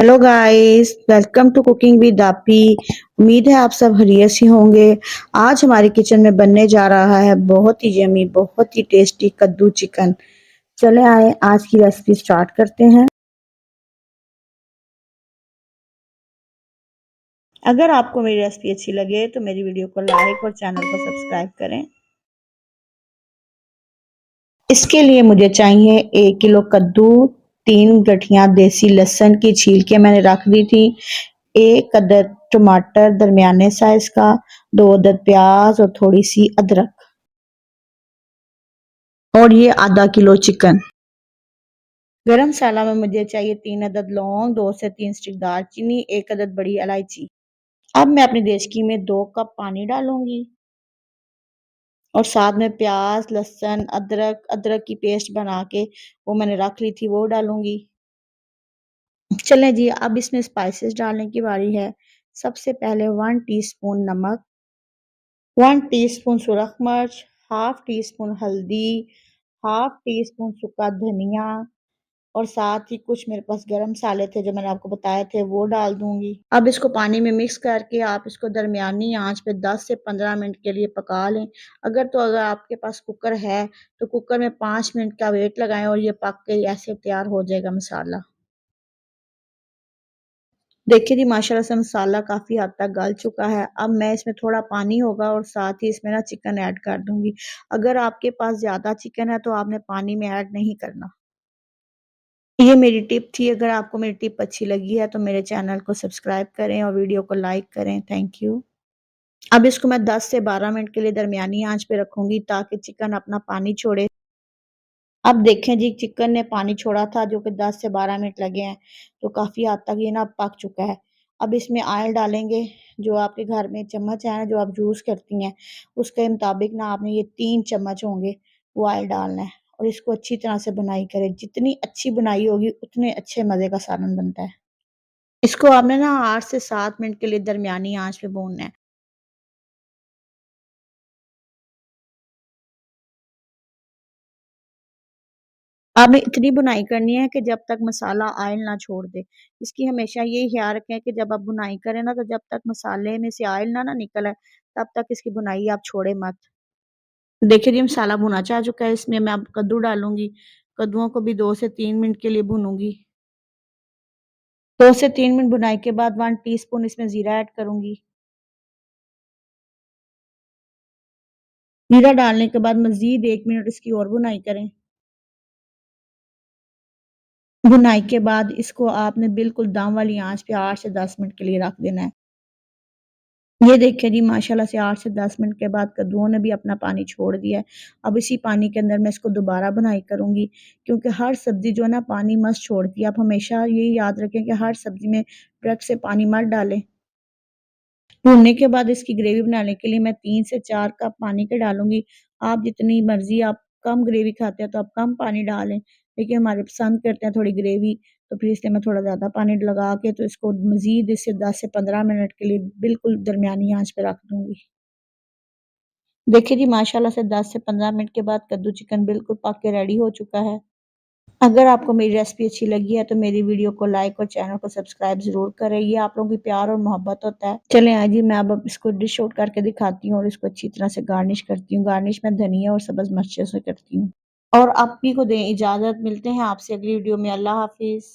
Hello guys, welcome to cooking with Aapi. उम्मीद है आप सब खैरियत से होंगे। आज हमारे किचन में बनने जा रहा है बहुत ही यमी, बहुत ही टेस्टी कद्दू चिकन। चले आए आज की रेसिपी स्टार्ट करते हैं। अगर आपको मेरी रेसिपी अच्छी लगे तो मेरी वीडियो को लाइक और चैनल को सब्सक्राइब करें। इसके लिए मुझे चाहिए 1 किलो कद्दू, 3 गठियां देसी लहसुन की छील के मैंने रख दी थी, 1 अदद टमाटर दरमियाने साइज का, 2 अदद प्याज और थोड़ी सी अदरक, और ये ½ किलो चिकन। गरम मसाला में मुझे चाहिए 3 अदद लौंग, 2 से 3 स्टिक दालचीनी, 1 अदद बड़ी इलायची। अब मैं अपनी देचकी में 2 कप पानी डालूंगी और साथ में प्याज, लहसुन, अदरक की पेस्ट बना के वो मैंने रख ली थी वो डालूंगी। चलें जी, अब इसमें स्पाइसेस डालने की बारी है। सबसे पहले 1 टीस्पून नमक, 1 टीस्पून सुरख मिर्च, हाफ टी स्पून हल्दी, हाफ टी स्पून सूखा धनिया, और साथ ही कुछ मेरे पास गरम मसाले थे जो मैंने आपको बताए थे वो डाल दूंगी। अब इसको पानी में मिक्स करके आप इसको दरमियानी आंच पे 10 से 15 मिनट के लिए पका लें। अगर आपके पास कुकर है तो कुकर में 5 मिनट का वेट लगाएं और ये पक के ऐसे तैयार हो जाएगा मसाला। देखिए जी, माशाल्लाह से मसाला काफी हद तक गल चुका है। अब मैं इसमें थोड़ा पानी होगा और साथ ही इसमें ना चिकन ऐड कर दूंगी। अगर आपके पास ज्यादा चिकन है तो आपने पानी में ऐड नहीं करना। ये मेरी टिप थी। अगर आपको मेरी टिप अच्छी लगी है तो मेरे चैनल को सब्सक्राइब करें और वीडियो को लाइक करें। Thank you. अब इसको मैं 10 से 12 मिनट के लिए दरमियानी आंच पे रखूंगी ताकि चिकन अपना पानी छोड़े। अब देखें जी, चिकन ने पानी छोड़ा था जो कि 10 से 12 मिनट लगे हैं, तो काफी हद तक ये ना पक चुका है। अब इसमें ऑयल डालेंगे। जो आपके घर में चम्मच है ना, जो आप यूज करती हैं, उसके मुताबिक ना आपने ये 3 चम्मच होंगे वो ऑयल डालना है और इसको अच्छी तरह से बुनाई करें। जितनी अच्छी बुनाई होगी उतने अच्छे मजे का सालन बनता है। इसको आपने ना 8 से 7 मिनट के लिए दरमियानी आंच पे भूनना है। आपने इतनी बुनाई करनी है कि जब तक मसाला ऑयल ना छोड़ दे। इसकी हमेशा यही ख्याल रखें कि जब आप बुनाई करें ना, तो जब तक मसाले में से ऑयल ना निकल आए तब तक इसकी बुनाई आप छोड़े मत। देखिए जी, मसाला भुना चाह चुका है। इसमें मैं अब कद्दू डालूंगी। कद्दुओं को भी 2 से 3 मिनट के लिए भूनूंगी। 2 से 3 मिनट बुनाई के बाद 1 टीस्पून इसमें जीरा ऐड करूंगी। जीरा डालने के बाद मजीद 1 मिनट इसकी और बुनाई करें। बुनाई के बाद इसको आपने बिल्कुल दम वाली आंच पे 8 से 10 मिनट के लिए रख देना है। ये देखिए जी, माशाल्लाह से 8 से 10 मिनट के बाद कद्दूओं ने भी अपना पानी छोड़ दिया है। अब इसी पानी के अंदर मैं इसको दोबारा बुनाई करूंगी, क्योंकि हर सब्जी जो है ना पानी मस्त छोड़ती है। आप हमेशा ये याद रखें कि हर सब्जी में डायरेक्ट से पानी मत डालें। भूनने के बाद इसकी ग्रेवी बनाने के लिए मैं 3 से 4 कप पानी के डालूंगी। आप जितनी मर्जी, आप कम ग्रेवी खाते हैं तो आप कम पानी डालें, लेकिन हमारे पसंद करते हैं थोड़ी ग्रेवी, तो फिर इसलिए मैं थोड़ा ज़्यादा पानी लगा के तो इसको मज़ीद इससे 10 से 15 मिनट के लिए बिल्कुल दरमियानी आंच पे रख दूंगी। देखिए जी, माशाल्लाह से 10 से 15 मिनट के बाद कद्दू चिकन बिल्कुल पक के रेडी हो चुका है। अगर आपको मेरी रेसिपी अच्छी लगी है तो मेरी वीडियो को लाइक और चैनल को सब्सक्राइब ज़रूर करें। ये आप लोगों की प्यार और मोहब्बत होता है। चलें आज जी, मैं अब इसको डिश आउट करके दिखाती हूँ और इसको अच्छी तरह से गार्निश करती हूँ। गार्निश मैं धनिया और सब्ज़ मिर्चों से करती हूँ। और आप ही को दें इजाज़त। मिलते हैं आपसे अगली वीडियो में। अल्लाह हाफ़िज़।